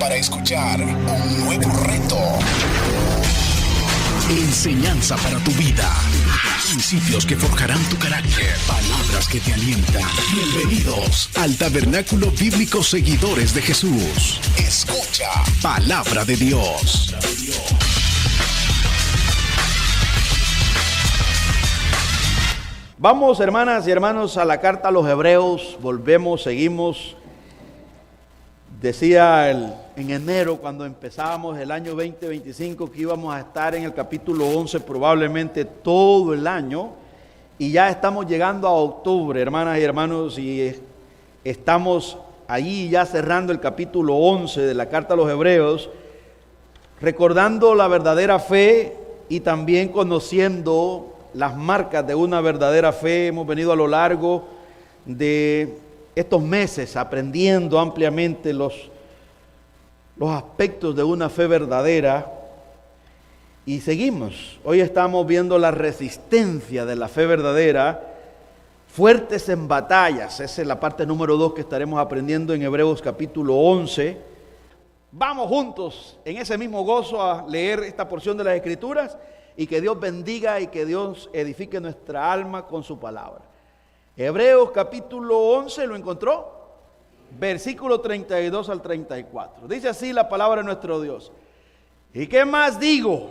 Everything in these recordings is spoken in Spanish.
para escuchar un nuevo reto. Enseñanza para tu vida. Principios que forjarán tu carácter. Palabras que te alientan. Bienvenidos al Tabernáculo Bíblico Seguidores de Jesús. Escucha Palabra de Dios. Vamos, hermanas y hermanos, a la carta a los Hebreos. Volvemos, seguimos. Decía en enero, cuando empezábamos el año 2025, que íbamos a estar en el capítulo 11 probablemente todo el año. Y ya estamos llegando a octubre, hermanas y hermanos, y estamos allí ya cerrando el capítulo 11 de la carta a los Hebreos, recordando la verdadera fe y también conociendo las marcas de una verdadera fe. Hemos venido a lo largo de estos meses aprendiendo ampliamente los aspectos de una fe verdadera y seguimos. Hoy estamos viendo la resistencia de la fe verdadera, fuertes en batallas. Esa es la parte número 2 que estaremos aprendiendo en Hebreos capítulo 11. Vamos juntos en ese mismo gozo a leer esta porción de las Escrituras y que Dios bendiga y que Dios edifique nuestra alma con su palabra. Hebreos capítulo 11, ¿lo encontró? Versículo 32 al 34. Dice así la palabra de nuestro Dios. ¿Y qué más digo?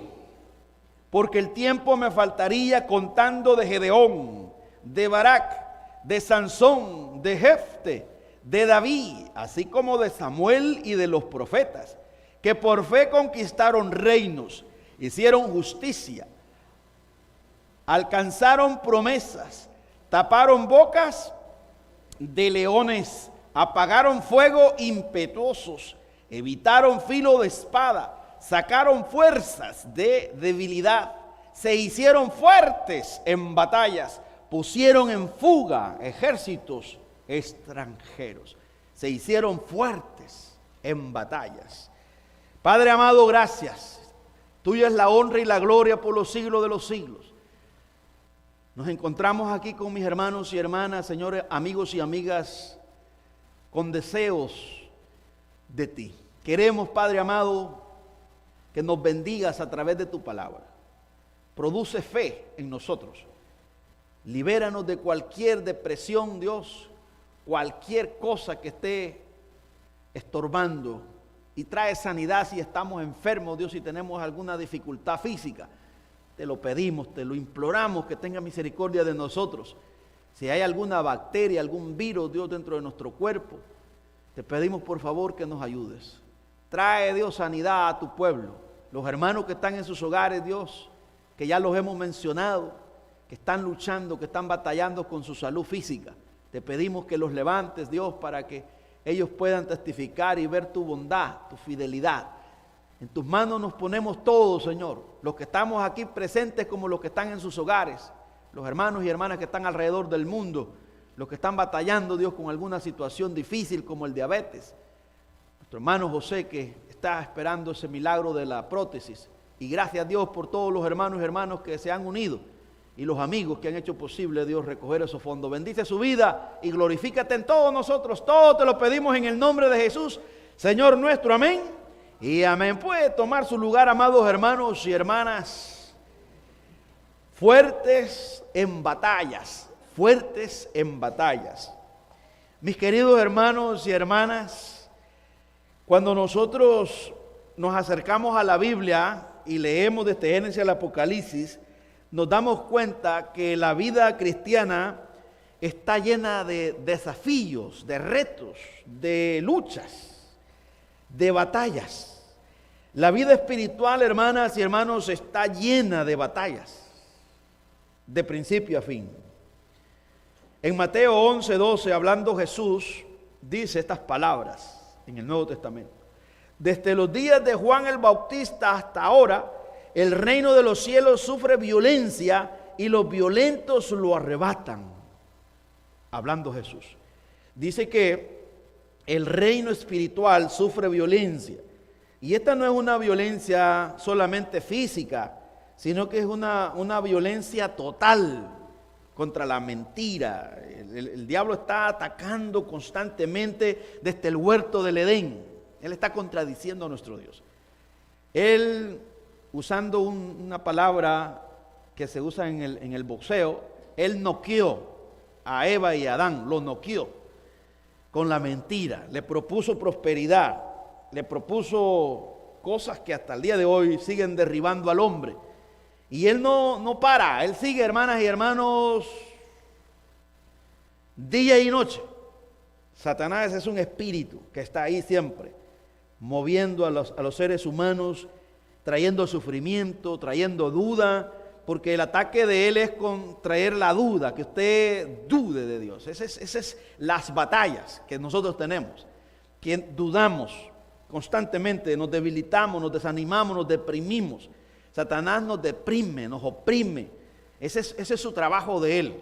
Porque el tiempo me faltaría contando de Gedeón, de Barak, de Sansón, de Jefte, de David, así como de Samuel y de los profetas, que por fe conquistaron reinos, hicieron justicia, alcanzaron promesas, taparon bocas de leones, apagaron fuego impetuosos, evitaron filo de espada, sacaron fuerzas de debilidad, se hicieron fuertes en batallas, pusieron en fuga ejércitos extranjeros, se hicieron fuertes en batallas. Padre amado, gracias. Tuya es la honra y la gloria por los siglos de los siglos. Nos encontramos aquí con mis hermanos y hermanas, señores, amigos y amigas, con deseos de ti. Queremos, Padre amado, que nos bendigas a través de tu palabra. Produce fe en nosotros. Libéranos de cualquier depresión, Dios, cualquier cosa que esté estorbando. Y trae sanidad si estamos enfermos, Dios, si tenemos alguna dificultad física. Te lo pedimos, te lo imploramos, que tenga misericordia de nosotros. Si hay alguna bacteria, algún virus, Dios, dentro de nuestro cuerpo, te pedimos por favor que nos ayudes. Trae, Dios, sanidad a tu pueblo. Los hermanos que están en sus hogares, Dios, que ya los hemos mencionado, que están luchando, que están batallando con su salud física. Te pedimos que los levantes, Dios, para que ellos puedan testificar y ver tu bondad, tu fidelidad. En tus manos nos ponemos todos, Señor, los que estamos aquí presentes como los que están en sus hogares, los hermanos y hermanas que están alrededor del mundo, los que están batallando, Dios, con alguna situación difícil como el diabetes. Nuestro hermano José, que está esperando ese milagro de la prótesis. Y gracias a Dios por todos los hermanos y hermanas que se han unido y los amigos que han hecho posible, Dios, recoger esos fondos. Bendice su vida y glorifícate en todos nosotros. Todo te lo pedimos en el nombre de Jesús, Señor nuestro. Amén y amén. Puede tomar su lugar, amados hermanos y hermanas. Fuertes en batallas, fuertes en batallas. Mis queridos hermanos y hermanas, cuando nosotros nos acercamos a la Biblia y leemos desde Génesis al Apocalipsis, nos damos cuenta que la vida cristiana está llena de desafíos, de retos, de luchas, de batallas. La vida espiritual, hermanas y hermanos, está llena de batallas, de principio a fin. En Mateo 11:12, hablando Jesús, dice estas palabras en el Nuevo Testamento. Desde los días de Juan el Bautista hasta ahora, el reino de los cielos sufre violencia y los violentos lo arrebatan. Hablando Jesús. Dice que el reino espiritual sufre violencia. Y esta no es una violencia solamente física, sino que es una violencia total contra la mentira. El diablo está atacando constantemente desde el huerto del Edén. Él está contradiciendo a nuestro Dios. Él, usando una palabra que se usa en el boxeo, él noqueó a Eva y a Adán, lo noqueó con la mentira, le propuso prosperidad, le propuso cosas que hasta el día de hoy siguen derribando al hombre. Y él no para, él sigue, hermanas y hermanos, día y noche. Satanás es un espíritu que está ahí siempre, moviendo a los seres humanos, trayendo sufrimiento, trayendo duda, porque el ataque de él es con traer la duda, que usted dude de Dios. Esas es las batallas que nosotros tenemos, que dudamos constantemente, nos debilitamos, nos desanimamos, nos deprimimos. Satanás nos deprime, nos oprime. Ese es su trabajo de él.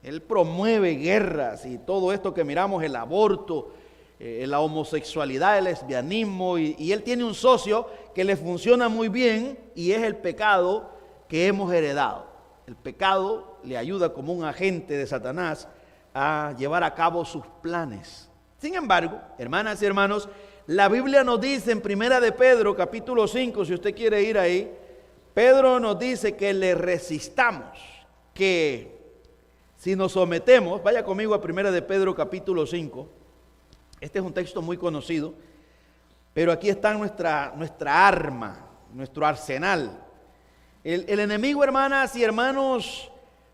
Él promueve guerras y todo esto que miramos, el aborto, la homosexualidad, el lesbianismo, y él tiene un socio que le funciona muy bien y es el pecado que hemos heredado. El pecado le ayuda como un agente de Satanás a llevar a cabo sus planes. Sin embargo, hermanas y hermanos, la Biblia nos dice en Primera de Pedro, capítulo 5, si usted quiere ir ahí, Pedro nos dice que le resistamos, que si nos sometemos, vaya conmigo a Primera de Pedro, capítulo 5, este es un texto muy conocido, pero aquí está nuestra arma, nuestro arsenal. El enemigo, hermanas y hermanos,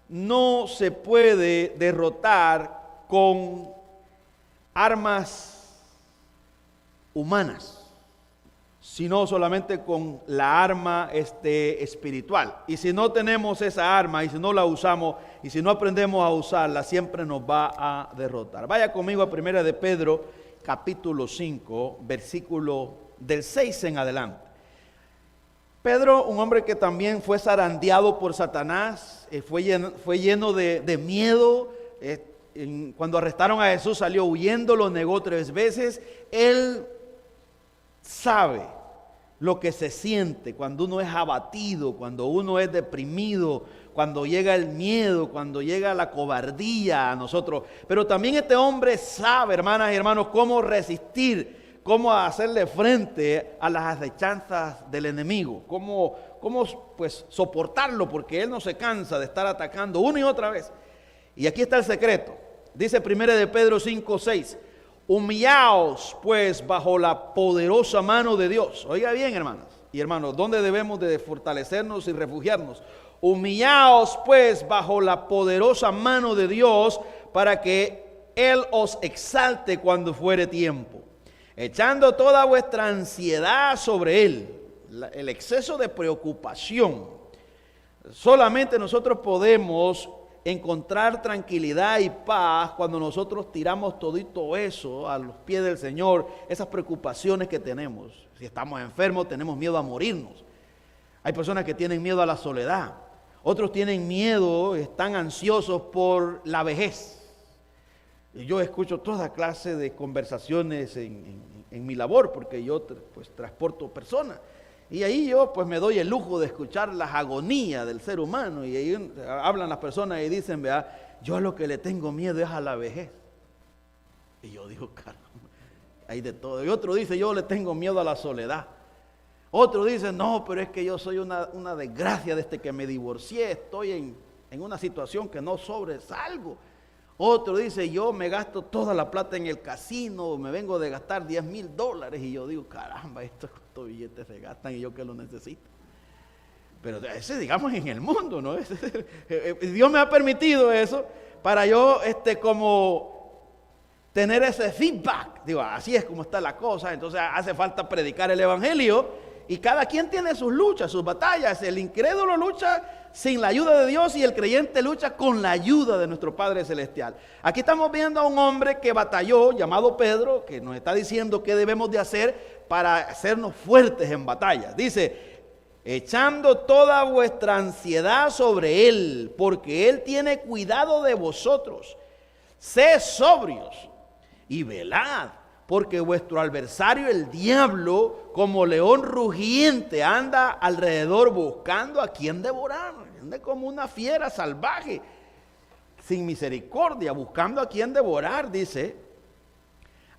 no se puede derrotar con armas humanas, sino solamente con la arma espiritual. Y si no tenemos esa arma, y si no la usamos, y si no aprendemos a usarla, siempre nos va a derrotar. Vaya conmigo a Primera de Pedro, capítulo 5, versículo del 6 en adelante. Pedro, un hombre que también fue zarandeado por Satanás, fue lleno de miedo. Cuando arrestaron a Jesús salió huyendo, lo negó 3 veces. Él sabe lo que se siente cuando uno es abatido, cuando uno es deprimido, cuando llega el miedo, cuando llega la cobardía a nosotros. Pero también este hombre sabe, hermanas y hermanos, cómo resistir, cómo hacerle frente a las acechanzas del enemigo, cómo pues soportarlo, porque él no se cansa de estar atacando una y otra vez. Y aquí está el secreto. Dice 1 de Pedro 5:6, humillaos pues bajo la poderosa mano de Dios. Oiga bien, hermanas y hermanos, ¿dónde debemos de fortalecernos y refugiarnos? Humillaos pues bajo la poderosa mano de Dios, para que Él os exalte cuando fuere tiempo, echando toda vuestra ansiedad sobre Él. El exceso de preocupación. Solamente nosotros podemos encontrar tranquilidad y paz cuando nosotros tiramos todito eso a los pies del Señor, esas preocupaciones que tenemos. Si estamos enfermos, tenemos miedo a morirnos. Hay personas que tienen miedo a la soledad. Otros tienen miedo, están ansiosos por la vejez. Y yo escucho toda clase de conversaciones en mi labor, porque yo pues transporto personas. Y ahí yo pues me doy el lujo de escuchar las agonías del ser humano. Y ahí hablan las personas y dicen, vea, yo a lo que le tengo miedo es a la vejez. Y yo digo, caramba, hay de todo. Y otro dice, yo le tengo miedo a la soledad. Otro dice, no, pero es que yo soy una desgracia desde que me divorcié. Estoy en una situación que no sobresalgo. Otro dice, yo me gasto toda la plata en el casino, me vengo de gastar $10,000. Y yo digo, caramba, estos billetes se gastan y yo que lo necesito. Pero ese, digamos, en el mundo, ¿no? Dios me ha permitido eso para yo, como tener ese feedback. Digo, así es como está la cosa. Entonces hace falta predicar el evangelio. Y cada quien tiene sus luchas, sus batallas. El incrédulo lucha sin la ayuda de Dios y el creyente lucha con la ayuda de nuestro Padre Celestial. Aquí estamos viendo a un hombre que batalló, llamado Pedro, que nos está diciendo qué debemos de hacer para hacernos fuertes en batalla. Dice, echando toda vuestra ansiedad sobre Él, porque Él tiene cuidado de vosotros. Sed sobrios y velad, porque vuestro adversario, el diablo, como león rugiente, anda alrededor buscando a quien devorar. Anda como una fiera salvaje, sin misericordia, buscando a quien devorar, dice.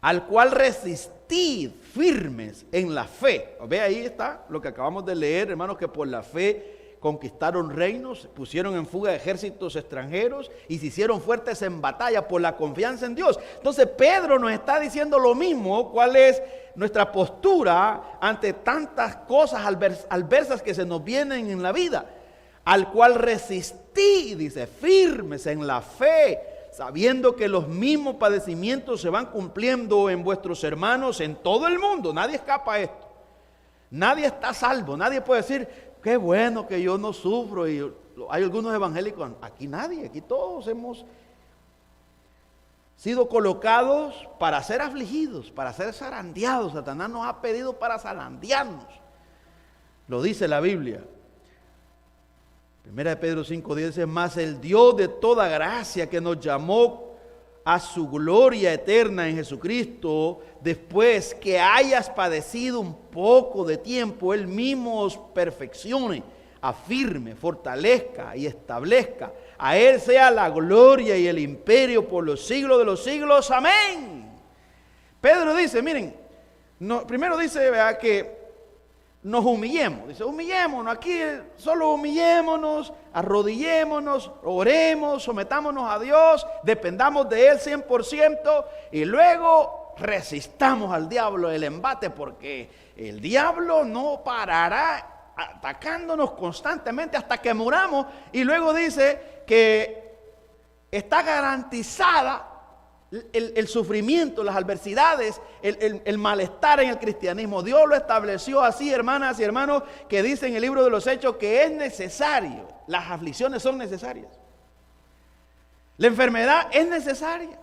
al cual resistid firmes en la fe. Ve, ahí está lo que acabamos de leer, hermanos, que por la fe conquistaron reinos, pusieron en fuga ejércitos extranjeros y se hicieron fuertes en batalla por la confianza en Dios. Entonces Pedro nos está diciendo lo mismo, cuál es nuestra postura ante tantas cosas adversas que se nos vienen en la vida. Al cual resistí, dice, firmes en la fe, sabiendo que los mismos padecimientos se van cumpliendo en vuestros hermanos en todo el mundo. Nadie escapa a esto. Nadie está a salvo. Nadie puede decir, qué bueno que yo no sufro. Y hay algunos evangélicos, aquí nadie, aquí todos hemos sido colocados para ser afligidos, para ser zarandeados. Satanás nos ha pedido para zarandearnos. Lo dice la Biblia. Primera de Pedro 5:10 dice, mas el Dios de toda gracia que nos llamó a su gloria eterna en Jesucristo, después que hayas padecido un poco de tiempo, Él mismo os perfeccione, afirme, fortalezca y establezca. A Él sea la gloria y el imperio por los siglos de los siglos. Amén. Pedro dice, miren, primero dice, ¿verdad?, que nos humillemos. Dice, humillémonos, aquí solo humillémonos, arrodillémonos, oremos, sometámonos a Dios, dependamos de Él 100% y luego resistamos al diablo el embate, porque el diablo no parará atacándonos constantemente hasta que muramos. Y luego dice que está garantizada el sufrimiento, las adversidades, el malestar en el cristianismo. Dios lo estableció así, hermanas y hermanos, que dice en el libro de los Hechos que es necesario. Las aflicciones son necesarias. La enfermedad es necesaria.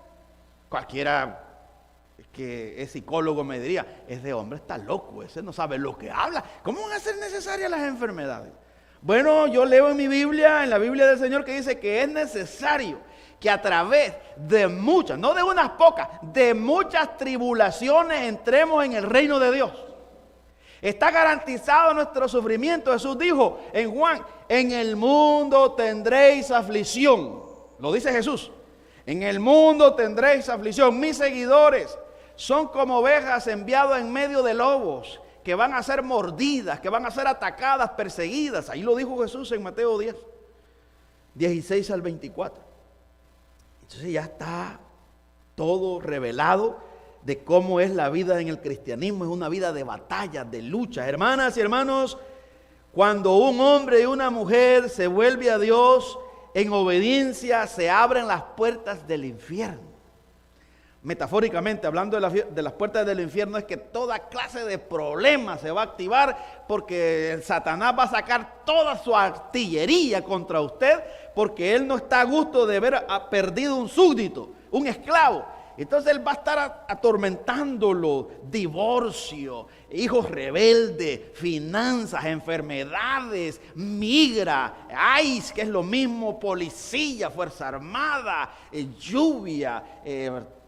Cualquiera que es psicólogo me diría, ese hombre está loco, ese no sabe lo que habla. ¿Cómo van a ser necesarias las enfermedades? Bueno, yo leo en mi Biblia, en la Biblia del Señor, que dice que es necesario que a través de muchas, no de unas pocas, de muchas tribulaciones entremos en el reino de Dios. Está garantizado nuestro sufrimiento. Jesús dijo en Juan, en el mundo tendréis aflicción. Lo dice Jesús. En el mundo tendréis aflicción. Mis seguidores son como ovejas enviadas en medio de lobos, que van a ser mordidas, que van a ser atacadas, perseguidas. Ahí lo dijo Jesús en Mateo 10, 16 al 24. Entonces ya está todo revelado de cómo es la vida en el cristianismo. Es una vida de batalla, de lucha. Hermanas y hermanos, cuando un hombre y una mujer se vuelve a Dios en obediencia, se abren las puertas del infierno. Metafóricamente, hablando de las puertas del infierno, es que toda clase de problemas se va a activar, porque el Satanás va a sacar toda su artillería contra usted, porque él no está a gusto de ver perdido un súbdito, un esclavo. Entonces él va a estar atormentándolo, divorcio, hijos rebeldes, finanzas, enfermedades, migra, ICE, que es lo mismo, policía, fuerza armada, lluvia,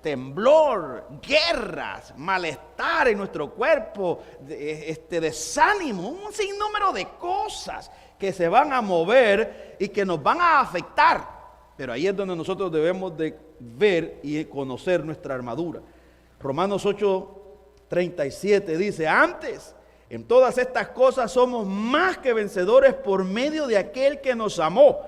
temblor, guerras, malestar en nuestro cuerpo, desánimo, un sinnúmero de cosas que se van a mover y que nos van a afectar. Pero ahí es donde nosotros debemos de ver y conocer nuestra armadura. Romanos 8:37 dice, antes, en todas estas cosas somos más que vencedores por medio de aquel que nos amó,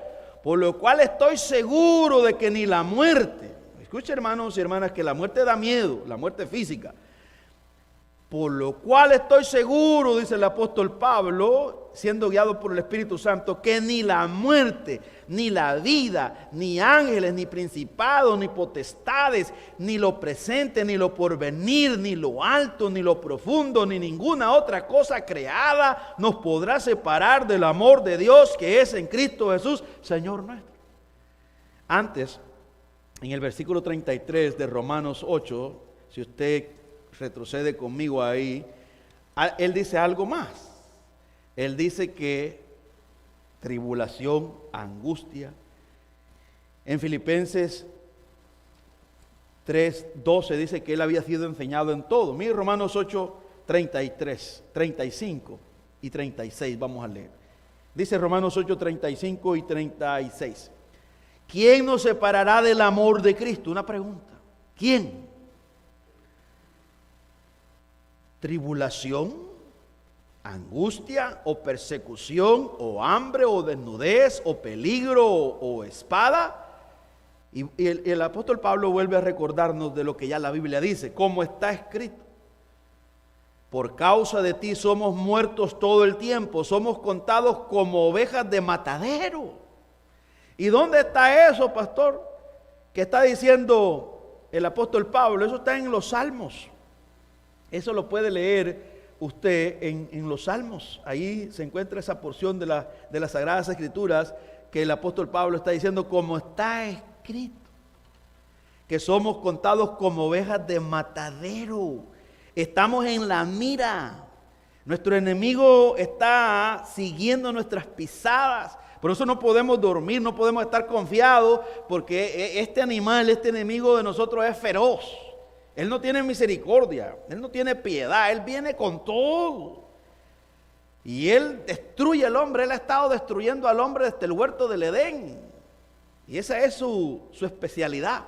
por lo cual estoy seguro de que ni la muerte, escuche hermanos y hermanas, que la muerte da miedo, la muerte física. Por lo cual estoy seguro, dice el apóstol Pablo, siendo guiado por el Espíritu Santo, que ni la muerte, ni la vida, ni ángeles, ni principados, ni potestades, ni lo presente, ni lo porvenir, ni lo alto, ni lo profundo, ni ninguna otra cosa creada nos podrá separar del amor de Dios que es en Cristo Jesús, Señor nuestro. Antes, en el versículo 33 de Romanos 8, si usted retrocede conmigo ahí, él dice algo más. Él dice que tribulación, angustia. En Filipenses 3:12 dice que él había sido enseñado en todo. Mire Romanos 8:33, 35 y 36, vamos a leer. Dice Romanos 8:35 y 36. ¿Quién nos separará del amor de Cristo? Una pregunta. ¿Quién? tribulación, angustia o persecución o hambre o desnudez o peligro o espada. Y el apóstol Pablo vuelve a recordarnos de lo que ya la Biblia dice, como está escrito. Por causa de ti somos muertos todo el tiempo, somos contados como ovejas de matadero. ¿Y dónde está eso, pastor? Que está diciendo el apóstol Pablo. Eso está en los Salmos. Eso lo puede leer usted en los Salmos. Ahí se encuentra esa porción de las Sagradas Escrituras que el apóstol Pablo está diciendo, como está escrito, que somos contados como ovejas de matadero. Estamos en la mira. Nuestro enemigo está siguiendo nuestras pisadas. Por eso no podemos dormir, no podemos estar confiados, porque este animal, este enemigo de nosotros es feroz. Él no tiene misericordia, él no tiene piedad, él viene con todo. Y él destruye al hombre, él ha estado destruyendo al hombre desde el huerto del Edén. Y esa es su especialidad.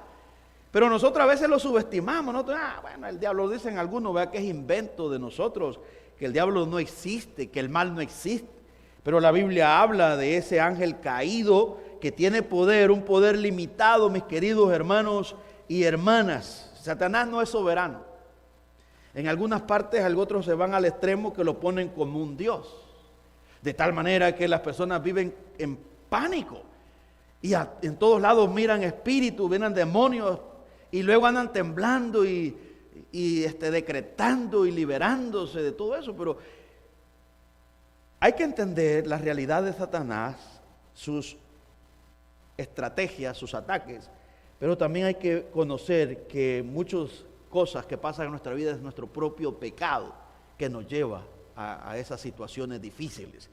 Pero nosotros a veces lo subestimamos, ¿no? Bueno, el diablo, dicen algunos, vea que es invento de nosotros, que el diablo no existe, que el mal no existe. Pero la Biblia habla de ese ángel caído que tiene poder, un poder limitado, mis queridos hermanos y hermanas. Satanás no es soberano. En algunas partes, otros se van al extremo que lo ponen como un Dios. De tal manera que las personas viven en pánico. Y en todos lados miran espíritus, miran demonios. Y luego andan temblando y decretando y liberándose de todo eso. Pero hay que entender la realidad de Satanás, sus estrategias, sus ataques. Pero también hay que conocer que muchas cosas que pasan en nuestra vida es nuestro propio pecado que nos lleva a esas situaciones difíciles.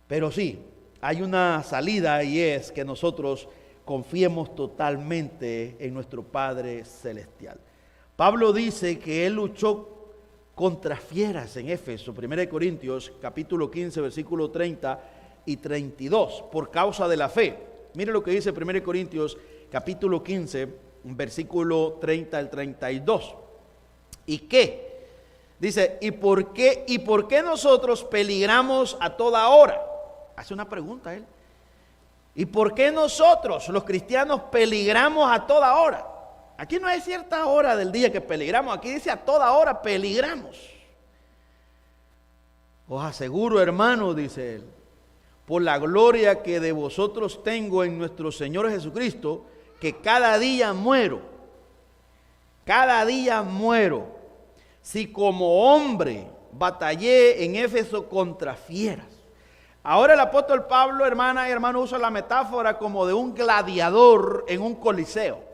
Pero sí, hay una salida, y es que nosotros confiemos totalmente en nuestro Padre Celestial. Pablo dice que él luchó contra fieras en Éfeso, 1 Corintios capítulo 15, versículo 30 y 32, por causa de la fe. Mire lo que dice 1 Corintios capítulo 15, versículo 30 al 32. ¿Y qué? Dice, ¿y por qué nosotros peligramos a toda hora? Hace una pregunta él. ¿Y por qué nosotros, los cristianos, peligramos a toda hora? Aquí no hay cierta hora del día que peligramos, aquí dice a toda hora peligramos. Os aseguro, hermano, dice él, por la gloria que de vosotros tengo en nuestro Señor Jesucristo, que cada día muero, si como hombre batallé en Éfeso contra fieras. Ahora el apóstol Pablo, hermana y hermano, usa la metáfora como de un gladiador en un coliseo.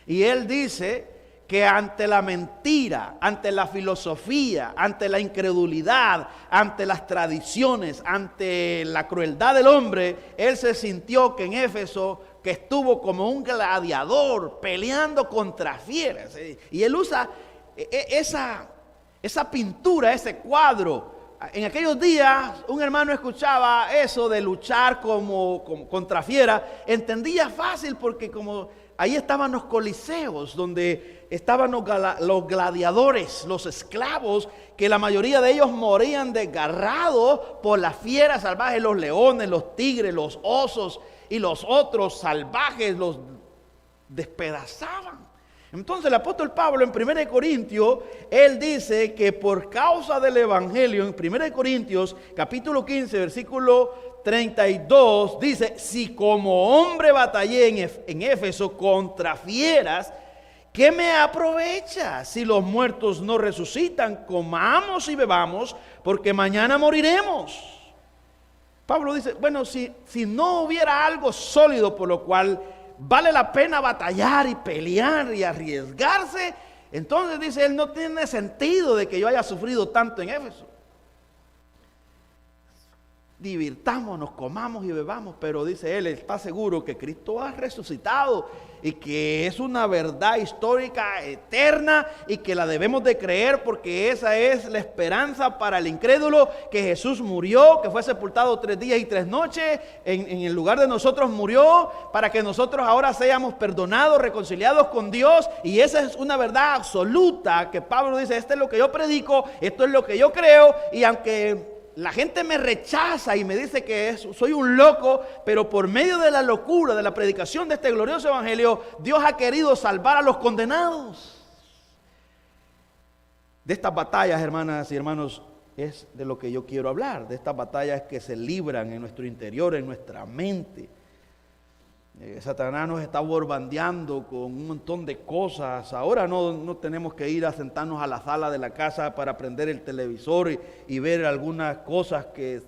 Y él dice que ante la mentira, ante la filosofía, ante la incredulidad, ante las tradiciones, ante la crueldad del hombre, él se sintió que en Éfeso, que estuvo como un gladiador peleando contra fieras. Y él usa esa pintura, ese cuadro. En aquellos días, un hermano escuchaba eso de luchar contra fieras, entendía fácil porque como ahí estaban los coliseos, donde estaban los gladiadores, los esclavos, que la mayoría de ellos morían desgarrados por las fieras salvajes, los leones, los tigres, los osos y los otros salvajes los despedazaban. Entonces el apóstol Pablo en 1 Corintios, él dice que por causa del evangelio, en 1 Corintios capítulo 15, versículo 32, dice, si como hombre batallé en Éfeso contra fieras, ¿qué me aprovecha si los muertos no resucitan? Comamos y bebamos, porque mañana moriremos. Pablo dice, bueno, si no hubiera algo sólido por lo cual vale la pena batallar y pelear y arriesgarse, entonces dice él, no tiene sentido de que yo haya sufrido tanto en Éfeso. divirtámonos, comamos y bebamos, pero dice él, está seguro que Cristo ha resucitado y que es una verdad histórica eterna y que la debemos de creer porque esa es la esperanza para el incrédulo, que Jesús murió, que fue sepultado 3 días y 3 noches, en el lugar de nosotros murió, para que nosotros ahora seamos perdonados, reconciliados con Dios, y esa es una verdad absoluta que Pablo dice, esto es lo que yo predico, esto es lo que yo creo, y aunque la gente me rechaza y me dice que soy un loco, pero por medio de la locura, de la predicación de este glorioso evangelio, Dios ha querido salvar a los condenados. De estas batallas, hermanas y hermanos, es de lo que yo quiero hablar. De estas batallas que se libran en nuestro interior, en nuestra mente. Satanás nos está bombardeando con un montón de cosas. Ahora no tenemos que ir a sentarnos a la sala de la casa para prender el televisor y ver algunas cosas que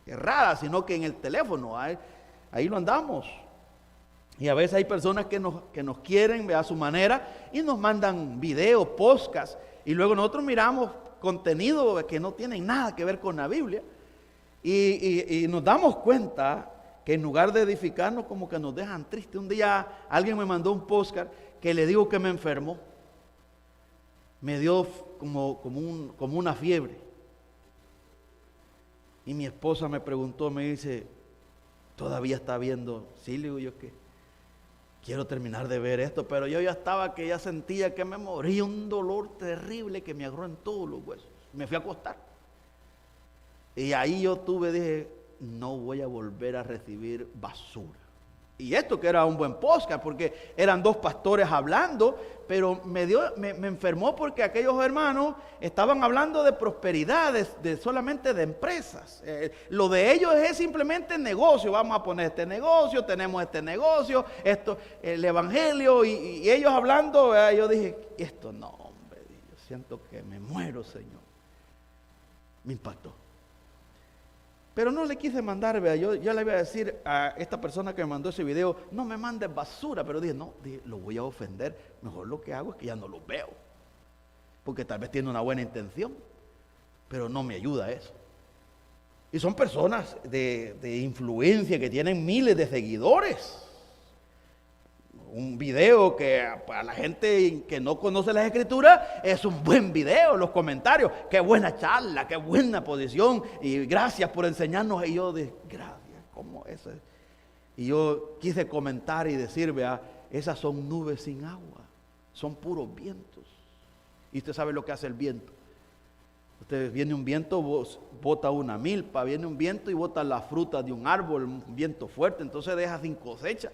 erradas, sino que en el teléfono, ahí lo andamos. Y a veces hay personas que nos quieren ver a su manera y nos mandan videos, podcasts, y luego nosotros miramos contenido que no tienen nada que ver con la Biblia y nos damos cuenta que en lugar de edificarnos, como que nos dejan tristes. Un día alguien me mandó un postcard que le digo que me enfermó. Me dio como una fiebre. Y mi esposa me preguntó, me dice, ¿todavía está viendo? Sí, le digo yo que quiero terminar de ver esto, pero yo ya sentía que me moría, un dolor terrible que me agarró en todos los huesos. Me fui a acostar. Y ahí dije, no voy a volver a recibir basura. Y esto que era un buen podcast, porque eran 2 pastores hablando, pero me enfermó porque aquellos hermanos estaban hablando de prosperidad, solamente de empresas. Lo de ellos es simplemente negocio. Vamos a poner este negocio, tenemos este negocio, esto, el evangelio, y ellos hablando, yo dije, esto no, hombre, yo siento que me muero, Señor. Me impactó. Pero no le quise mandar, yo le iba a decir a esta persona que me mandó ese video, no me mandes basura, pero dije, lo voy a ofender, mejor lo que hago es que ya no lo veo, porque tal vez tiene una buena intención, pero no me ayuda eso. Y son personas de influencia que tienen miles de seguidores. Un video que para la gente que no conoce las escrituras es un buen video, los comentarios, qué buena charla, qué buena posición, y gracias por enseñarnos. Y yo dije, gracias, ¿cómo es? Y yo quise comentar y decir, esas son nubes sin agua, son puros vientos. Y usted sabe lo que hace el viento. Usted viene un viento, bota una milpa, viene un viento y bota la fruta de un árbol, un viento fuerte, entonces deja sin cosecha.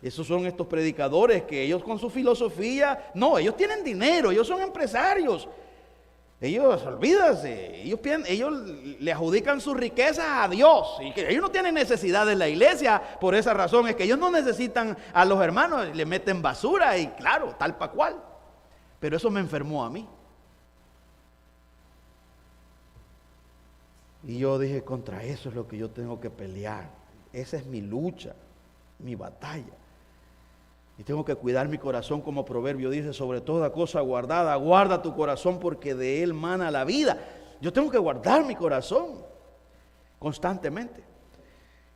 Esos son estos predicadores que ellos con su filosofía, ellos tienen dinero, ellos son empresarios. Ellos, olvídate, ellos le adjudican sus riquezas a Dios. Y que ellos no tienen necesidad de la iglesia, por esa razón es que ellos no necesitan a los hermanos, le meten basura y claro, tal pa' cual. Pero eso me enfermó a mí. Y yo dije, contra eso es lo que yo tengo que pelear. Esa es mi lucha, mi batalla. Y tengo que cuidar mi corazón, como Proverbio dice, sobre toda cosa guardada, guarda tu corazón porque de él mana la vida. Yo tengo que guardar mi corazón constantemente.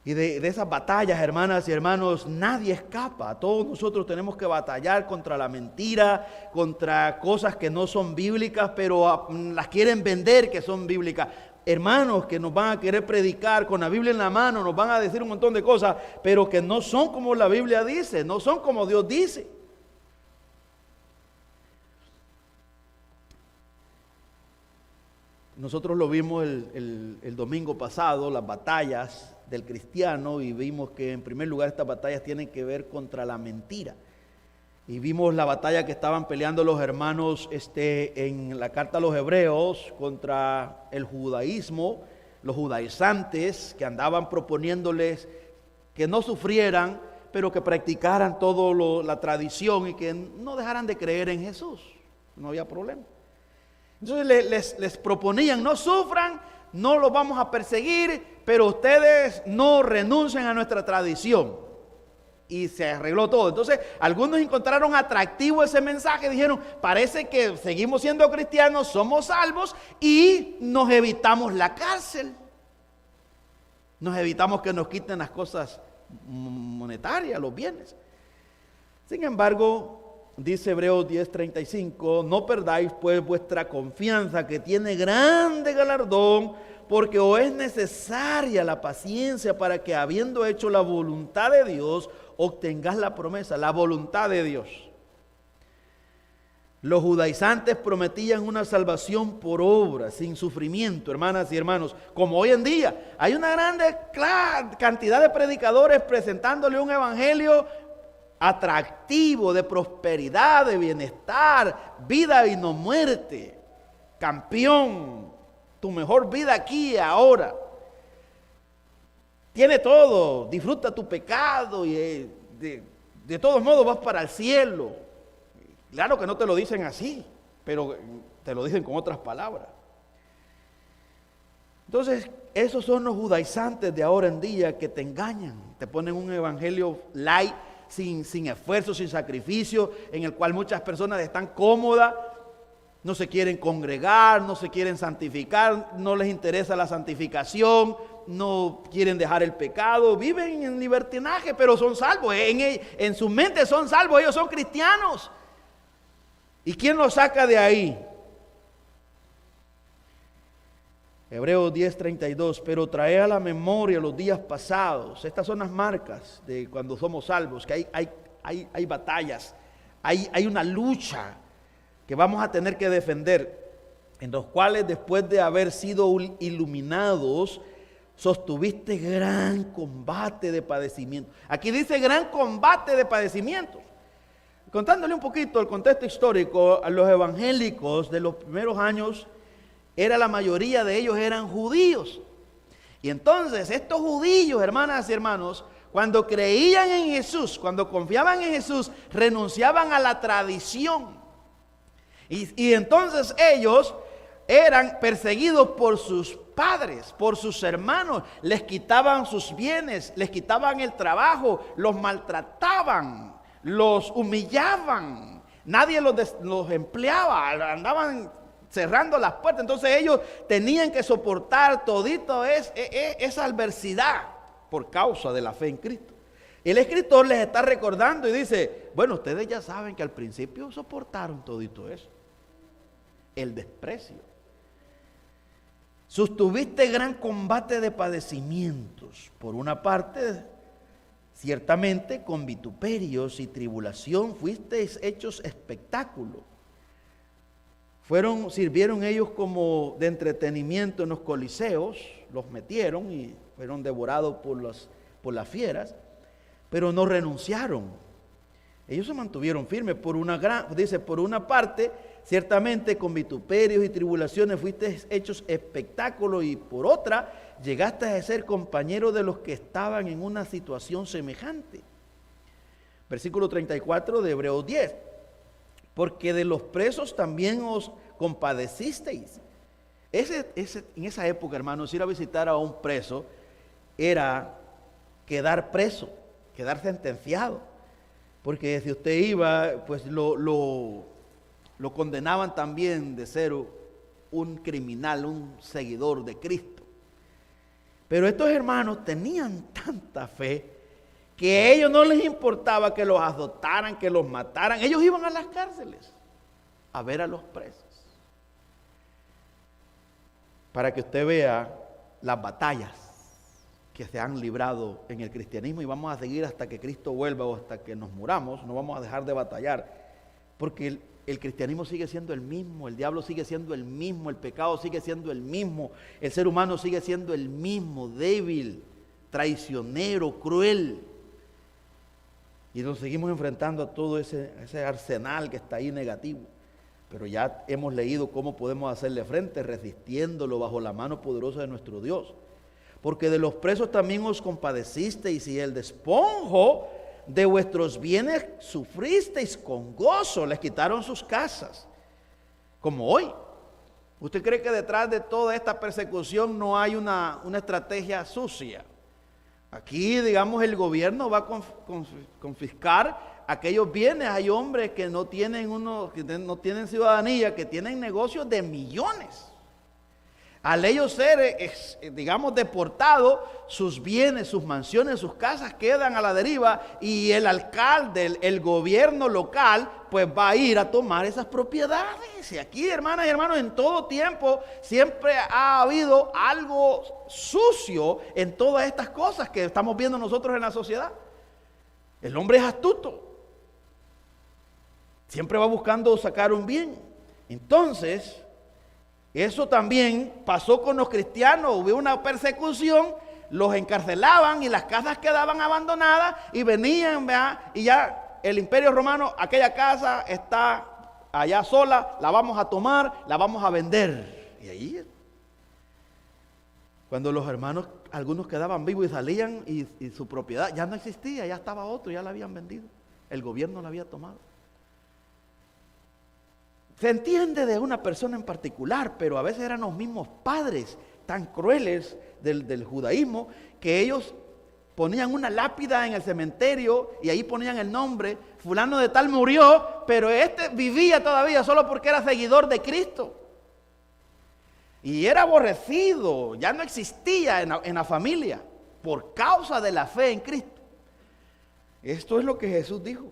Y de esas batallas, hermanas y hermanos, nadie escapa. Todos nosotros tenemos que batallar contra la mentira, contra cosas que no son bíblicas, pero las quieren vender que son bíblicas. Hermanos que nos van a querer predicar con la Biblia en la mano, nos van a decir un montón de cosas, pero que no son como la Biblia dice, no son como Dios dice. Nosotros lo vimos el domingo pasado, las batallas del cristiano, y vimos que en primer lugar estas batallas tienen que ver contra la mentira. Y vimos la batalla que estaban peleando los hermanos en la carta a los hebreos contra el judaísmo, los judaizantes que andaban proponiéndoles que no sufrieran, pero que practicaran toda la tradición y que no dejaran de creer en Jesús. No había problema. Entonces les proponían, no sufran, no los vamos a perseguir, pero ustedes no renuncien a nuestra tradición. Y se arregló todo. Entonces algunos encontraron atractivo ese mensaje, dijeron, parece que seguimos siendo cristianos, somos salvos y nos evitamos la cárcel. Nos evitamos que nos quiten las cosas monetarias, los bienes. Sin embargo, dice Hebreos 10:35, no perdáis pues vuestra confianza, que tiene grande galardón, porque os es necesaria la paciencia para que, habiendo hecho la voluntad de Dios, obtengáis la promesa, la voluntad de Dios. Los judaizantes prometían una salvación por obra, sin sufrimiento, hermanas y hermanos. Como hoy en día hay una grande cantidad de predicadores presentándole un evangelio atractivo, de prosperidad, de bienestar, vida y no muerte. Campeón, tu mejor vida aquí y ahora. Tiene todo, disfruta tu pecado y de todos modos vas para el cielo. Claro que no te lo dicen así, pero te lo dicen con otras palabras. Entonces, esos son los judaizantes de ahora en día que te engañan, te ponen un evangelio light, sin esfuerzo, sin sacrificio, en el cual muchas personas están cómodas, no se quieren congregar, no se quieren santificar, no les interesa la santificación, no quieren dejar el pecado, viven en libertinaje, pero son salvos, en su mente son salvos, ellos son cristianos. ¿Y quién los saca de ahí? Hebreos 10:32, pero trae a la memoria los días pasados. Estas son las marcas de cuando somos salvos, que hay batallas, hay una lucha que vamos a tener que defender, en los cuales después de haber sido iluminados, sostuviste gran combate de padecimiento. Aquí dice gran combate de padecimientos. Contándole un poquito el contexto histórico, a los evangélicos de los primeros años, la mayoría de ellos eran judíos. Y entonces estos judíos, hermanas y hermanos, cuando creían en Jesús, cuando confiaban en Jesús, renunciaban a la tradición. Y entonces ellos eran perseguidos por sus padres, por sus hermanos, les quitaban sus bienes, les quitaban el trabajo, los maltrataban, los humillaban, nadie los empleaba, andaban cerrando las puertas. Entonces ellos tenían que soportar todito esa adversidad por causa de la fe en Cristo. El escritor les está recordando y dice, bueno, ustedes ya saben que al principio soportaron todito eso, el desprecio. Sostuviste gran combate de padecimientos. Por una parte, ciertamente con vituperios y tribulación fuisteis hechos espectáculo. Sirvieron ellos como de entretenimiento en los coliseos, los metieron y fueron devorados por las fieras, pero no renunciaron. Ellos se mantuvieron firmes. Por una parte, ciertamente con vituperios y tribulaciones fuiste hechos espectáculo, y por otra, llegaste a ser compañero de los que estaban en una situación semejante. Versículo 34 de Hebreos 10. Porque de los presos también os compadecisteis. En esa época, hermanos, ir a visitar a un preso era quedar preso, quedar sentenciado. Porque si usted iba, pues lo condenaban también de ser un criminal, un seguidor de Cristo. Pero estos hermanos tenían tanta fe que a ellos no les importaba que los azotaran, que los mataran. Ellos iban a las cárceles a ver a los presos. Para que usted vea las batallas que se han librado en el cristianismo, y vamos a seguir hasta que Cristo vuelva o hasta que nos muramos. No vamos a dejar de batallar, porque el cristianismo sigue siendo el mismo, el diablo sigue siendo el mismo, el pecado sigue siendo el mismo, el ser humano sigue siendo el mismo, débil, traicionero, cruel. Y nos seguimos enfrentando a todo ese arsenal que está ahí negativo. Pero ya hemos leído cómo podemos hacerle frente, resistiéndolo bajo la mano poderosa de nuestro Dios. Porque de los presos también os compadecisteis, y el despojo de vuestros bienes sufristeis con gozo. Les quitaron sus casas, como hoy. ¿Usted cree que detrás de toda esta persecución no hay una estrategia sucia? Aquí, digamos, el gobierno va a confiscar aquellos bienes. Hay hombres que no tienen ciudadanía, que tienen negocios de millones. Al ellos ser, digamos, deportados, sus bienes, sus mansiones, sus casas quedan a la deriva y el alcalde, el gobierno local, pues va a ir a tomar esas propiedades. Y aquí, hermanas y hermanos, en todo tiempo siempre ha habido algo sucio en todas estas cosas que estamos viendo nosotros en la sociedad. El hombre es astuto. Siempre va buscando sacar un bien. Entonces, eso también pasó con los cristianos. Hubo una persecución, los encarcelaban y las casas quedaban abandonadas y venían, ¿verdad? Y ya el Imperio Romano, aquella casa está allá sola, la vamos a tomar, la vamos a vender. Y ahí, cuando los hermanos, algunos quedaban vivos y salían y su propiedad ya no existía, ya estaba otro, ya la habían vendido. El gobierno la había tomado. Se entiende de una persona en particular, pero a veces eran los mismos padres tan crueles del judaísmo que ellos ponían una lápida en el cementerio y ahí ponían el nombre, fulano de tal murió, pero este vivía todavía solo porque era seguidor de Cristo. Y era aborrecido, ya no existía en la familia por causa de la fe en Cristo. Esto es lo que Jesús dijo.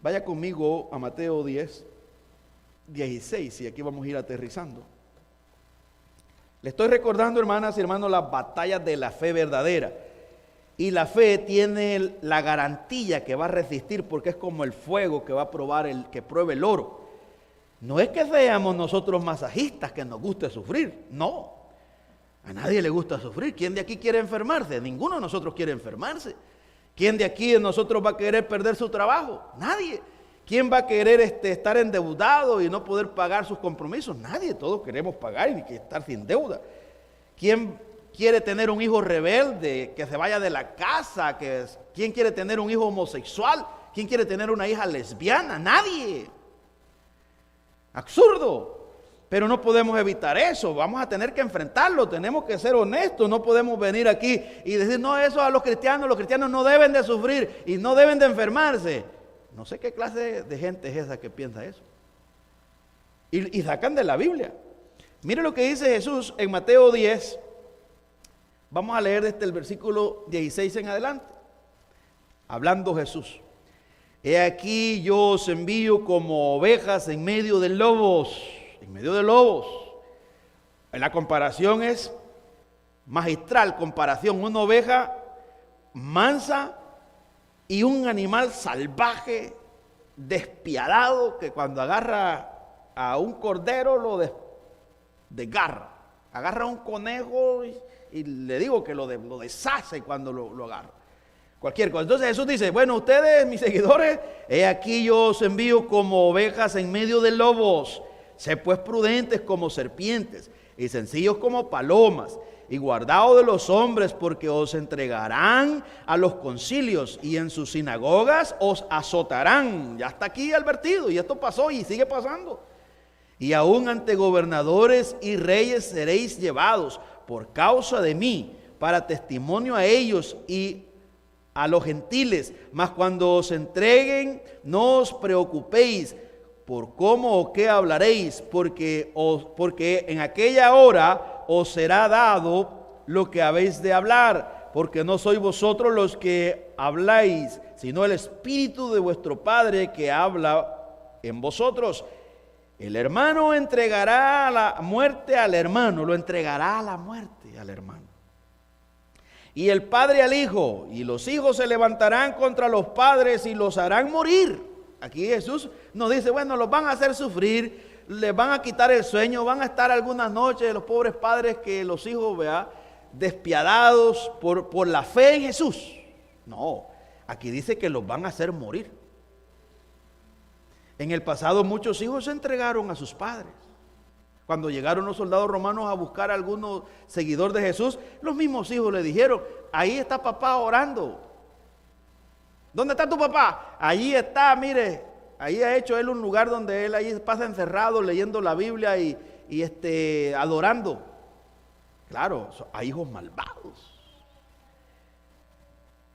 Vaya conmigo a Mateo 10:16, y aquí vamos a ir aterrizando. Le estoy recordando, hermanas y hermanos, las batallas de la fe verdadera. Y la fe tiene la garantía que va a resistir, porque es como el fuego que va a probar que pruebe el oro. No es que seamos nosotros masajistas, que nos guste sufrir, no. A nadie le gusta sufrir. ¿Quién de aquí quiere enfermarse? Ninguno de nosotros quiere enfermarse. ¿Quién de aquí de nosotros va a querer perder su trabajo? Nadie. ¿Quién va a querer estar endeudado y no poder pagar sus compromisos? Nadie, todos queremos pagar y estar sin deuda. ¿Quién quiere tener un hijo rebelde, que se vaya de la casa? ¿Quién quiere tener un hijo homosexual? ¿Quién quiere tener una hija lesbiana? Nadie. Absurdo. Pero no podemos evitar eso, vamos a tener que enfrentarlo, tenemos que ser honestos, no podemos venir aquí y decir, no, eso a los cristianos no deben de sufrir y no deben de enfermarse. No sé qué clase de gente es esa que piensa eso. Y sacan de la Biblia. Mire lo que dice Jesús en Mateo 10. Vamos a leer desde el versículo 16 en adelante. Hablando Jesús. He aquí yo os envío como ovejas en medio de lobos. En medio de lobos. La comparación es magistral. Comparación. Una oveja mansa y un animal salvaje, despiadado, que cuando agarra a un cordero lo desgarra. Agarra a un conejo y le digo que lo deshace cuando lo agarra. Cualquier cosa. Entonces Jesús dice, bueno, ustedes, mis seguidores, he aquí yo os envío como ovejas en medio de lobos. Sé pues prudentes como serpientes y sencillos como palomas. Y guardaos de los hombres, porque os entregarán a los concilios y en sus sinagogas os azotarán. Ya está aquí advertido y esto pasó y sigue pasando. Y aún ante gobernadores y reyes seréis llevados por causa de mí, para testimonio a ellos y a los gentiles. Mas cuando os entreguen, no os preocupéis por cómo o qué hablaréis, porque en aquella hora os será dado lo que habéis de hablar, porque no sois vosotros los que habláis, sino el Espíritu de vuestro Padre que habla en vosotros. El hermano entregará a la muerte al hermano, lo entregará a la muerte al hermano. Y el padre al hijo, y los hijos se levantarán contra los padres y los harán morir. Aquí Jesús nos dice, bueno, los van a hacer sufrir, les van a quitar el sueño, van a estar algunas noches los pobres padres que los hijos, vea, despiadados por la fe en Jesús. No, aquí dice que los van a hacer morir. En el pasado muchos hijos se entregaron a sus padres. Cuando llegaron los soldados romanos a buscar a algunos seguidor de Jesús, los mismos hijos le dijeron, ahí está papá orando. ¿Dónde está tu papá? Allí está, mire, ahí ha hecho él un lugar donde él ahí pasa encerrado leyendo la Biblia y adorando. Claro, hay hijos malvados.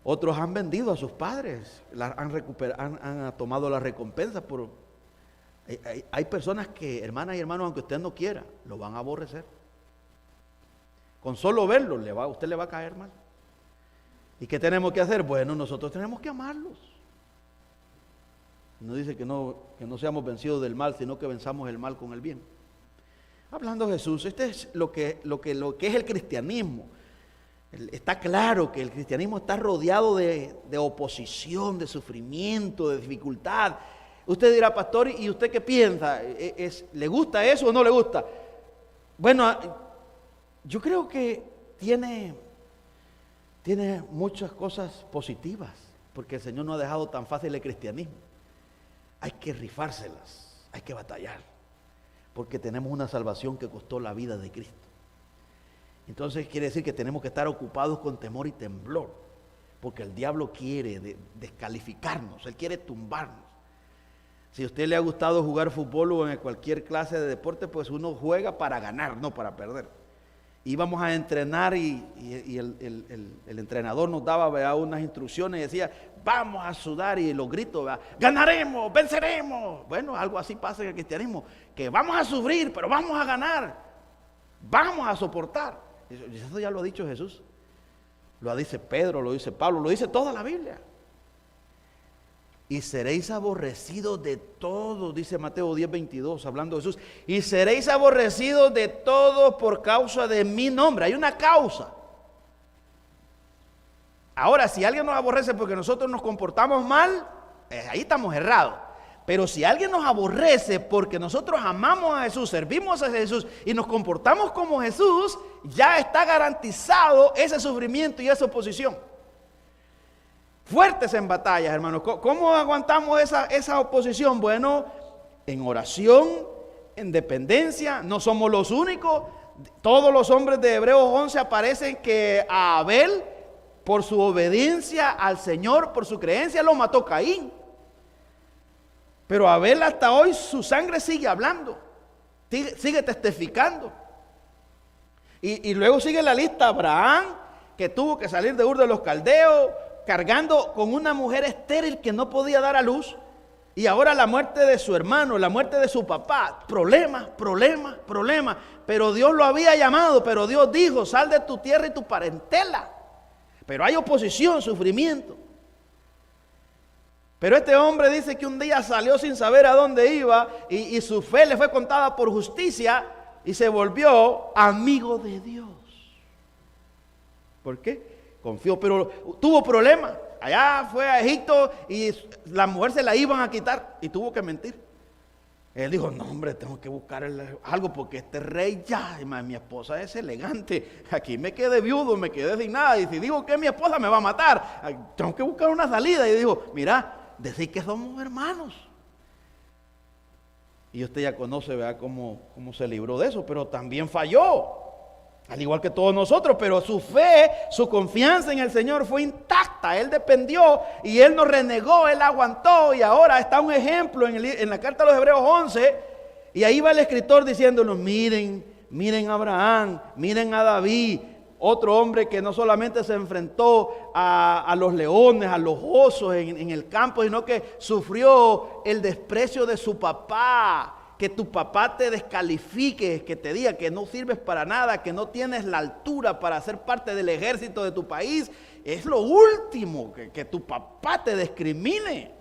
Otros han vendido a sus padres, han tomado la recompensa. Hay personas que, hermanas y hermanos, aunque usted no quiera, lo van a aborrecer. Con solo verlos, usted le va a caer mal. ¿Y qué tenemos que hacer? Bueno, nosotros tenemos que amarlos. No dice que no seamos vencidos del mal, sino que venzamos el mal con el bien. Hablando de Jesús, este es lo que es el cristianismo. Está claro que el cristianismo está rodeado de oposición, de sufrimiento, de dificultad. Usted dirá, pastor, ¿y usted qué piensa? ¿Le gusta eso o no le gusta? Bueno, yo creo que tiene muchas cosas positivas, porque el Señor no ha dejado tan fácil el cristianismo. Hay que rifárselas, hay que batallar, porque tenemos una salvación que costó la vida de Cristo. Entonces quiere decir que tenemos que estar ocupados con temor y temblor, porque el diablo quiere descalificarnos, él quiere tumbarnos. Si a usted le ha gustado jugar fútbol o en cualquier clase de deporte, pues uno juega para ganar, no para perder. Íbamos a entrenar y el entrenador nos daba unas instrucciones y decía, vamos a sudar, y los gritos, ganaremos, venceremos. Bueno, algo así pasa en el cristianismo, que vamos a sufrir, pero vamos a ganar, vamos a soportar. Eso ya lo ha dicho Jesús, lo dice Pedro, lo dice Pablo, lo dice toda la Biblia. Y seréis aborrecidos de todos, dice Mateo 10:22, hablando de Jesús. Y seréis aborrecidos de todos por causa de mi nombre. Hay una causa. Ahora, si alguien nos aborrece porque nosotros nos comportamos mal, ahí estamos errados. Pero si alguien nos aborrece porque nosotros amamos a Jesús, servimos a Jesús y nos comportamos como Jesús, ya está garantizado ese sufrimiento y esa oposición. Fuertes en batallas, hermanos. ¿Cómo aguantamos esa oposición? Bueno, en oración, en dependencia. No somos los únicos. Todos los hombres de Hebreos 11 aparecen que a Abel, por su obediencia al Señor, por su creencia, lo mató Caín. Pero Abel hasta hoy su sangre sigue hablando, sigue testificando. Y luego sigue la lista Abraham, que tuvo que salir de Ur de los Caldeos, cargando con una mujer estéril que no podía dar a luz. Y ahora la muerte de su hermano, la muerte de su papá, problemas. Pero Dios lo había llamado, pero Dios dijo, sal de tu tierra y tu parentela. Pero hay oposición, sufrimiento. Pero este hombre dice que un día salió sin saber a dónde iba y su fe le fue contada por justicia y se volvió amigo de Dios. ¿Por qué? Confió, pero tuvo problemas. Allá fue a Egipto y la mujer se la iban a quitar y tuvo que mentir. Él dijo, no hombre, tengo que buscar algo porque este rey ya, mi esposa es elegante, aquí me quedé viudo, me quedé sin nada, y si digo que mi esposa me va a matar, tengo que buscar una salida. Y dijo, mira, decir que somos hermanos. Y usted ya conoce, ¿verdad?, cómo se libró de eso, pero también falló. Al igual que todos nosotros, pero su fe, su confianza en el Señor fue intacta. Él dependió y él no renegó, él aguantó. Y ahora está un ejemplo en la carta a los Hebreos 11. Y ahí va el escritor diciéndonos, miren a Abraham, miren a David. Otro hombre que no solamente se enfrentó a los leones, a los osos en el campo, sino que sufrió el desprecio de su papá. Que tu papá te descalifique, que te diga que no sirves para nada, que no tienes la altura para ser parte del ejército de tu país, es lo último, que tu papá te discrimine.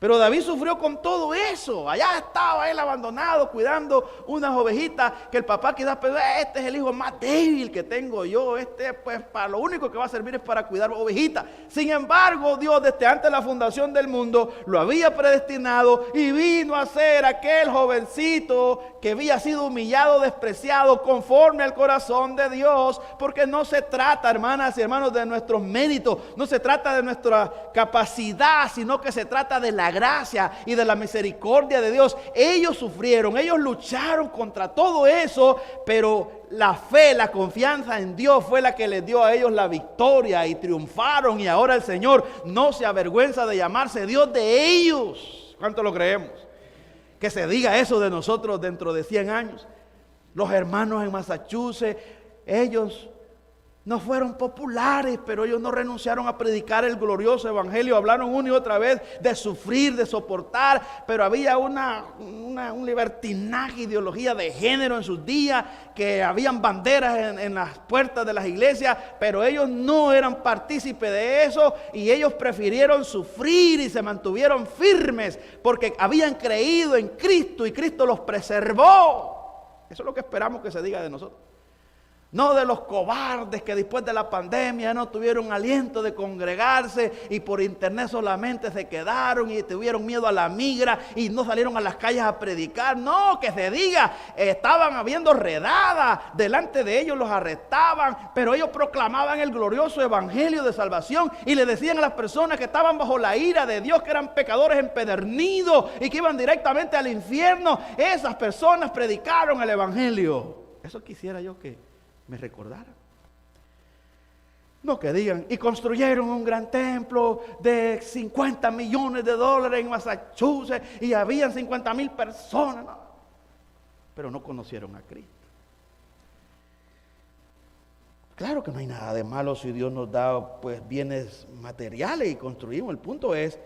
Pero David sufrió con todo eso. Allá estaba él abandonado, cuidando unas ovejitas, que el papá quizás pensó, este es el hijo más débil que tengo yo, pues para lo único que va a servir es para cuidar ovejitas. Sin embargo, Dios desde antes de la fundación del mundo lo había predestinado y vino a ser aquel jovencito que había sido humillado, despreciado, conforme al corazón de Dios, porque no se trata, hermanas y hermanos, de nuestros méritos, no se trata de nuestra capacidad, sino que se trata de la gracia y de la misericordia de Dios. Ellos sufrieron, ellos lucharon contra todo eso, pero la fe, la confianza en Dios fue la que les dio a ellos la victoria y triunfaron, y ahora el Señor no se avergüenza de llamarse Dios de ellos. ¿Cuánto lo creemos? Que se diga eso de nosotros dentro de 100 años. Los hermanos en Massachusetts, ellos no fueron populares, pero ellos no renunciaron a predicar el glorioso evangelio. Hablaron una y otra vez de sufrir, de soportar, pero había un libertinaje, ideología de género en sus días, que habían banderas en las puertas de las iglesias, pero ellos no eran partícipes de eso, y ellos prefirieron sufrir y se mantuvieron firmes porque habían creído en Cristo y Cristo los preservó. Eso es lo que esperamos que se diga de nosotros. No de los cobardes que después de la pandemia no tuvieron aliento de congregarse y por internet solamente se quedaron y tuvieron miedo a la migra y no salieron a las calles a predicar. No, que se diga, estaban habiendo redadas, delante de ellos los arrestaban, pero ellos proclamaban el glorioso evangelio de salvación y le decían a las personas que estaban bajo la ira de Dios, que eran pecadores empedernidos y que iban directamente al infierno. Esas personas predicaron el evangelio. Eso quisiera yo que me recordaran. No que digan, y construyeron un gran templo de $50 millones en Massachusetts y habían 50,000 personas. No. Pero no conocieron a Cristo. Claro que no hay nada de malo si Dios nos da pues bienes materiales y construimos. El punto es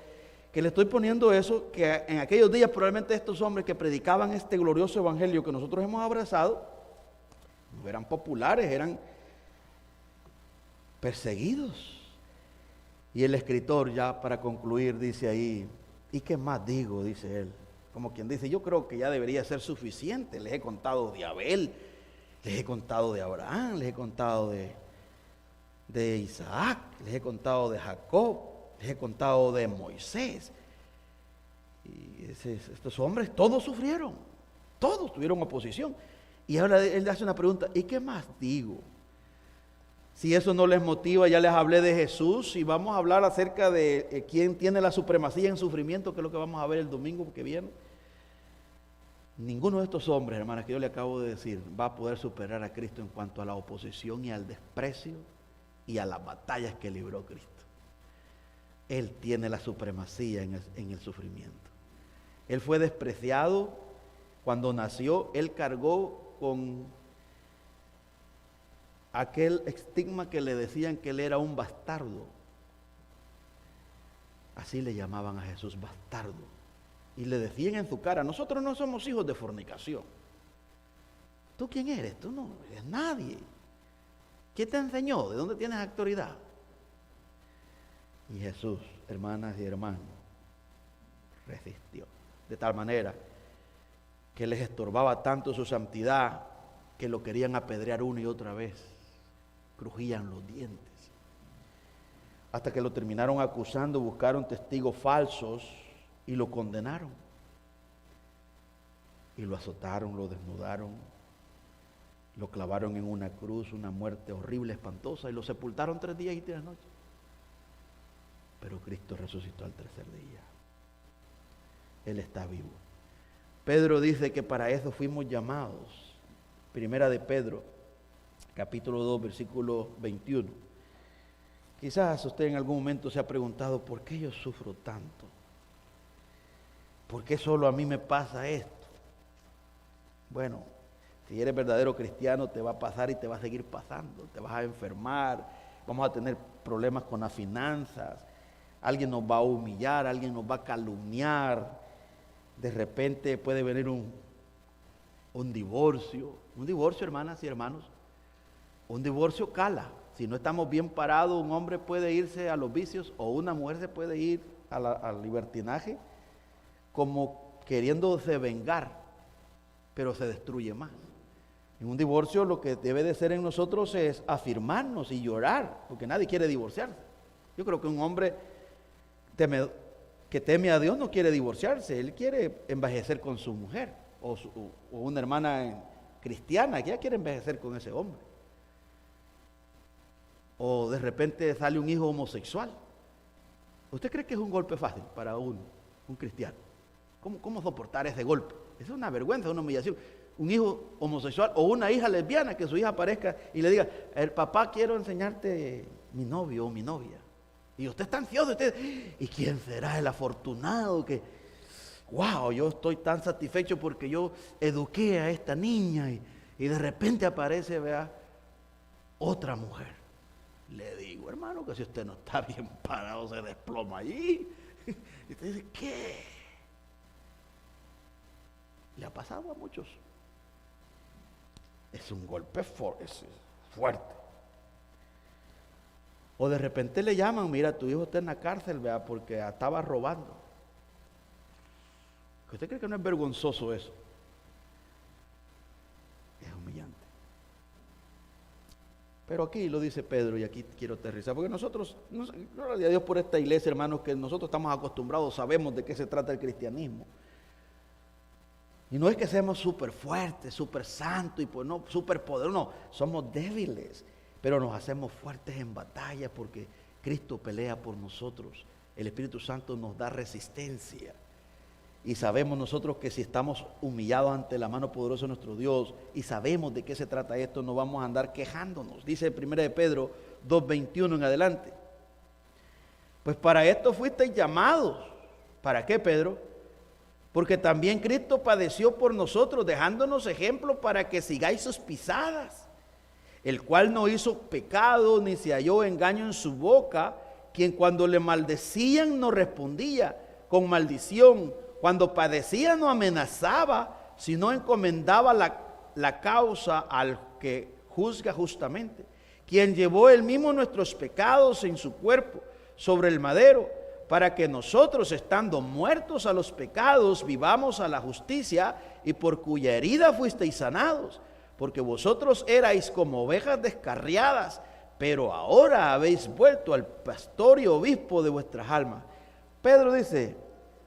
que le estoy poniendo eso, que en aquellos días probablemente estos hombres que predicaban este glorioso evangelio que nosotros hemos abrazado, no eran populares, eran perseguidos. Y el escritor, ya para concluir, dice ahí, ¿y qué más digo? Dice él, como quien dice, yo creo que ya debería ser suficiente. Les he contado de Abel, les he contado de Abraham, les he contado de Isaac, les he contado de Jacob, les he contado de Moisés. Y estos hombres todos sufrieron, todos tuvieron oposición. Y ahora él hace una pregunta, ¿y qué más digo? Si eso no les motiva, ya les hablé de Jesús y vamos a hablar acerca de quién tiene la supremacía en sufrimiento, que es lo que vamos a ver el domingo que viene. Ninguno de estos hombres, hermanas, que yo le acabo de decir, va a poder superar a Cristo en cuanto a la oposición y al desprecio y a las batallas que libró Cristo. Él tiene la supremacía en el sufrimiento. Él fue despreciado cuando nació, él cargó con aquel estigma que le decían que él era un bastardo. Así le llamaban a Jesús, bastardo. Y le decían en su cara, nosotros no somos hijos de fornicación. ¿Tú quién eres? Tú no eres nadie. ¿Quién te enseñó? ¿De dónde tienes autoridad? Y Jesús, hermanas y hermanos, resistió. De tal manera que les estorbaba tanto su santidad que lo querían apedrear una y otra vez. Crujían los dientes. Hasta que lo terminaron acusando, buscaron testigos falsos y lo condenaron. Y lo azotaron, lo desnudaron, lo clavaron en una cruz, una muerte horrible, espantosa, y lo sepultaron 3 días y 3 noches. Pero Cristo resucitó al tercer día. Él está vivo. Pedro dice que para eso fuimos llamados. Primera de Pedro, capítulo 2, versículo 21. Quizás usted en algún momento se ha preguntado, ¿por qué yo sufro tanto? ¿Por qué solo a mí me pasa esto? Bueno, si eres verdadero cristiano te va a pasar y te va a seguir pasando. Te vas a enfermar, vamos a tener problemas con las finanzas, alguien nos va a humillar, alguien nos va a calumniar. De repente puede venir un divorcio. Un divorcio, hermanas y hermanos, un divorcio cala. Si no estamos bien parados, un hombre puede irse a los vicios o una mujer se puede ir al libertinaje como queriéndose vengar, pero se destruye más. En un divorcio lo que debe de ser en nosotros es afirmarnos y llorar, porque nadie quiere divorciarse. Yo creo que un hombre que teme a Dios no quiere divorciarse, él quiere envejecer con su mujer, o una hermana cristiana que ya quiere envejecer con ese hombre. O de repente sale un hijo homosexual. ¿Usted cree que es un golpe fácil para un cristiano? ¿Cómo soportar ese golpe? Es una vergüenza, una humillación. Un hijo homosexual o una hija lesbiana, que su hija aparezca y le diga, el papá, quiero enseñarte mi novio o mi novia. Y usted está ansioso, ¿y quién será el afortunado que, wow, yo estoy tan satisfecho porque yo eduqué a esta niña y de repente aparece, vea, otra mujer? Le digo, hermano, que si usted no está bien parado, se desploma allí. Y usted dice, ¿qué? Le ha pasado a muchos. Es un golpe fuerte. O de repente le llaman, mira, tu hijo está en la cárcel, vea, porque estaba robando. ¿Usted cree que no es vergonzoso eso? Es humillante. Pero aquí lo dice Pedro, y aquí quiero aterrizar, porque nosotros, gloria a Dios por esta iglesia, hermanos, que nosotros estamos acostumbrados, sabemos de qué se trata el cristianismo. Y no es que seamos súper fuertes, súper santos y pues no, súper poderosos, no, somos débiles, pero nos hacemos fuertes en batalla porque Cristo pelea por nosotros. El Espíritu Santo nos da resistencia. Y sabemos nosotros que si estamos humillados ante la mano poderosa de nuestro Dios y sabemos de qué se trata esto, no vamos a andar quejándonos. Dice 1 de Pedro 2:21 en adelante. Pues para esto fuisteis llamados. ¿Para qué, Pedro? Porque también Cristo padeció por nosotros, dejándonos ejemplo para que sigáis sus pisadas, el cual no hizo pecado, ni se halló engaño en su boca, quien cuando le maldecían no respondía con maldición, cuando padecía no amenazaba, sino encomendaba la causa al que juzga justamente, quien llevó él mismo nuestros pecados en su cuerpo sobre el madero, para que nosotros, estando muertos a los pecados, vivamos a la justicia, y por cuya herida fuisteis sanados, porque vosotros erais como ovejas descarriadas, pero ahora habéis vuelto al pastor y obispo de vuestras almas. Pedro dice,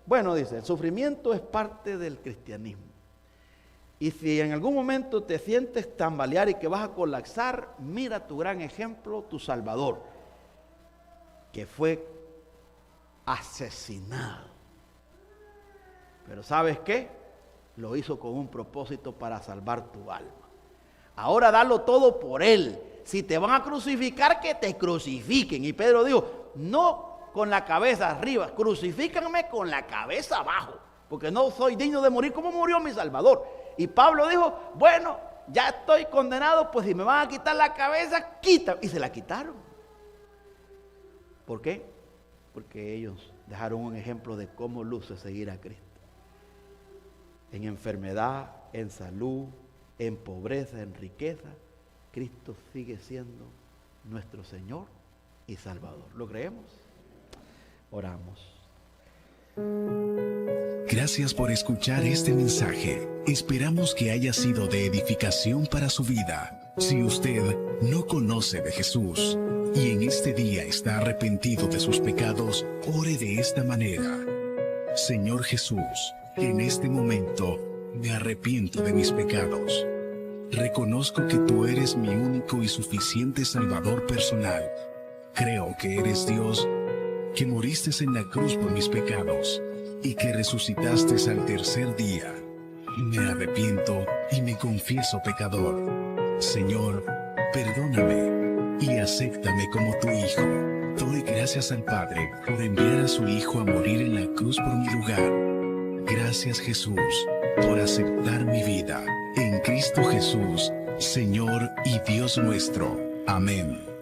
el sufrimiento es parte del cristianismo. Y si en algún momento te sientes tambalear y que vas a colapsar, mira tu gran ejemplo, tu Salvador, que fue asesinado. Pero ¿sabes qué? Lo hizo con un propósito para salvar tu alma. Ahora dalo todo por él. Si te van a crucificar, que te crucifiquen. Y Pedro dijo, no con la cabeza arriba, crucifícanme con la cabeza abajo, porque no soy digno de morir como murió mi Salvador. Y Pablo dijo, bueno, ya estoy condenado, pues si me van a quitar la cabeza, quita. Y se la quitaron. ¿Por qué? Porque ellos dejaron un ejemplo de cómo luce seguir a Cristo. En enfermedad, en salud, en pobreza, en riqueza, Cristo sigue siendo nuestro Señor y Salvador. ¿Lo creemos? Oramos. Gracias por escuchar este mensaje. Esperamos que haya sido de edificación para su vida. Si usted no conoce de Jesús y en este día está arrepentido de sus pecados, ore de esta manera. Señor Jesús, en este momento me arrepiento de mis pecados. Reconozco que tú eres mi único y suficiente Salvador personal. Creo que eres Dios, que moriste en la cruz por mis pecados y que resucitaste al tercer día. Me arrepiento y me confieso pecador. Señor, perdóname y acéptame como tu Hijo. Doy gracias al Padre por enviar a su Hijo a morir en la cruz por mi lugar. Gracias, Jesús, por aceptar mi vida. En Cristo Jesús, Señor y Dios nuestro. Amén.